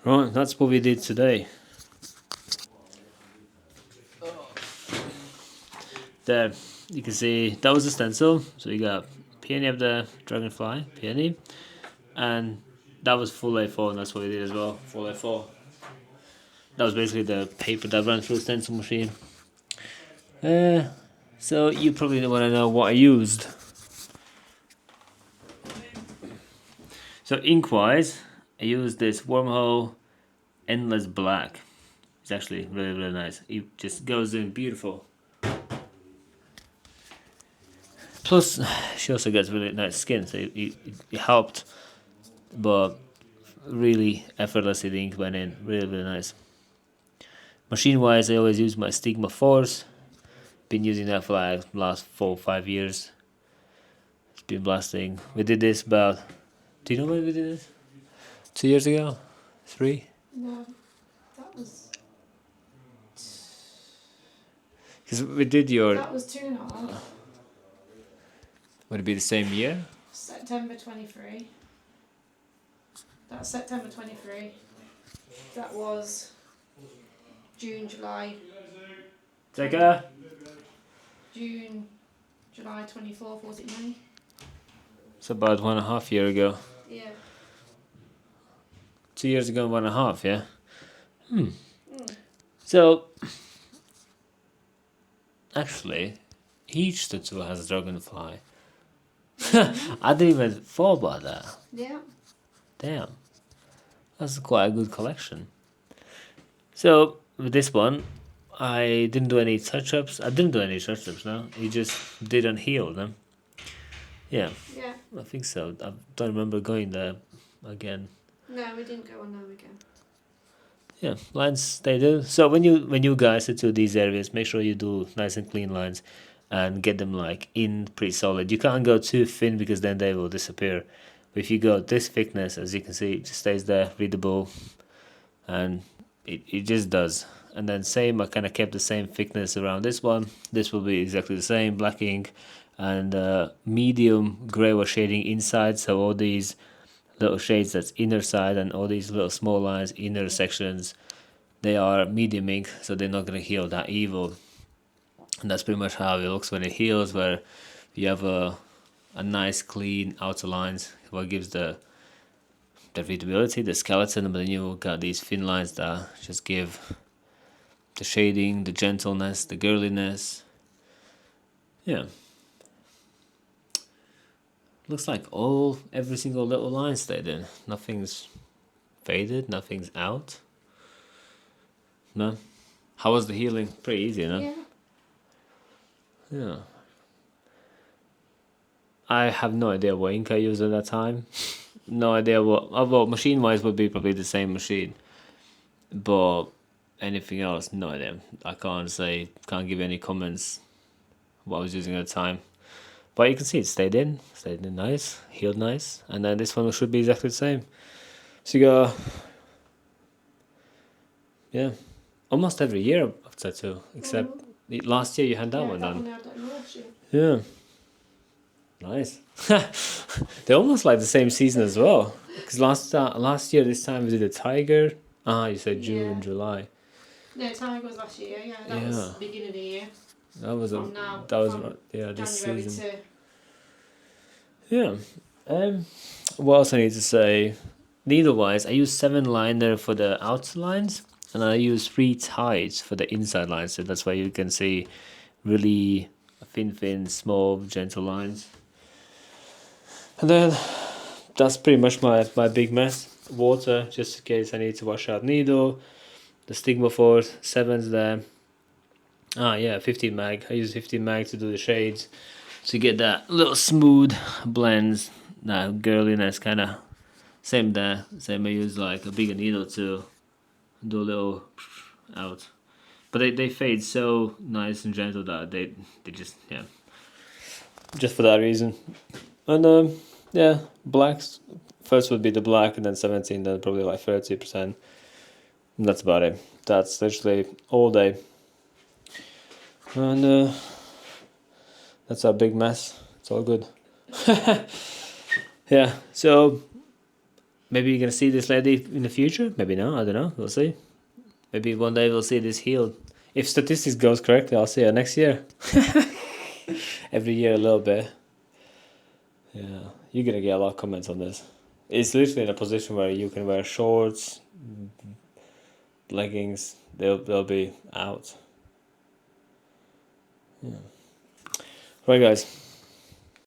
Right, that's what we did today. There, you can see that was the stencil. So you got Peony of the dragonfly, Peony, and that was full A4, and that's what we did as well, full A4. That was basically the paper that ran through the stencil machine. So you probably don't want to know what I used. So ink-wise, I used this Wormhole Endless Black. It's actually really, really nice. It just goes in beautiful. Plus, she also gets really nice skin, so it helped, but really effortlessly the ink went in. Really, really nice. Machine-wise, I always use my Stigma Force. Been using that for like the last 4 or 5 years. It's been blasting. We did this about... Do you know when we did this? 2 years ago? 3? No, that was... Because we did your... That was 2.5. Would it be the same year? September 23. That's September 23. That was June, July. Take care. June, July 24th, was it May? It's about 1.5 years ago. Yeah. 2 years ago, 1.5, yeah? So, actually, each tattoo has a dragonfly. I didn't even thought about that. Yeah. Damn. That's quite a good collection. So, with this one, I didn't do any touch-ups. I didn't do any touch-ups, no. You just didn't heal them. Yeah, Yeah. I think so. I don't remember going there again. No, we didn't go on them again. Yeah, lines they do. So when you guys tattoo these areas, make sure you do nice and clean lines and get them like in pretty solid. You can't go too thin because then they will disappear. But if you go this thickness, as you can see, it just stays there, readable, and it just does. And then same, I kind of kept the same thickness around this one. This will be exactly the same, black ink, and medium grey was shading inside. So all these little shades that's inner side and all these little small lines, inner sections, they are medium ink, so they're not going to heal that evil. And that's pretty much how it looks when it heals, where you have a nice clean outer lines, what gives the readability, the skeleton, but then you got these thin lines that just give the shading, the gentleness, the girliness. Yeah. Looks like every single little line stayed in. Nothing's faded, nothing's out. No. How was the healing? Pretty easy, no? Yeah. Yeah. I have no idea what ink I used at that time. No idea what... Well, machine-wise would be probably the same machine. But anything else, no idea. I can't give any comments what I was using at the time. But you can see it stayed in nice, healed nice. And then this one should be exactly the same. So you got... Yeah. Almost every year of tattoo. Except last year you had that one done. Yeah. Nice. They're almost like the same season as well. Because last year this time we did a tiger. You said June, July. No, tiger was last year. Yeah, that was the beginning of the year. That was this January season. to... Yeah. What else I need to say? Needle-wise, I use 7 liner for the outer lines, and I use 3 tides for the inside lines. So that's why you can see really thin, small, gentle lines. And then that's pretty much my big mess. Water, just in case I need to wash out needle. The Stigma Force, 7's there. 15 mag. I use 15 mag to do the shades. To get that little smooth blends, that girliness kind of. Same there. Same I use like a bigger needle to do a little out. But they fade so nice and gentle that they just, yeah. Just for that reason. And blacks. First would be the black, and then 17, then probably like 30%. And that's about it. That's literally all day. And that's our big mess. It's all good. Yeah, so maybe you're gonna see this lady in the future. Maybe no. I don't know. We'll see. Maybe one day we'll see this healed. If statistics goes correctly, I'll see her next year. Every year a little bit. Yeah, you're gonna get a lot of comments on this. It's literally in a position where you can wear shorts, leggings. They'll be out. Yeah. Right, guys.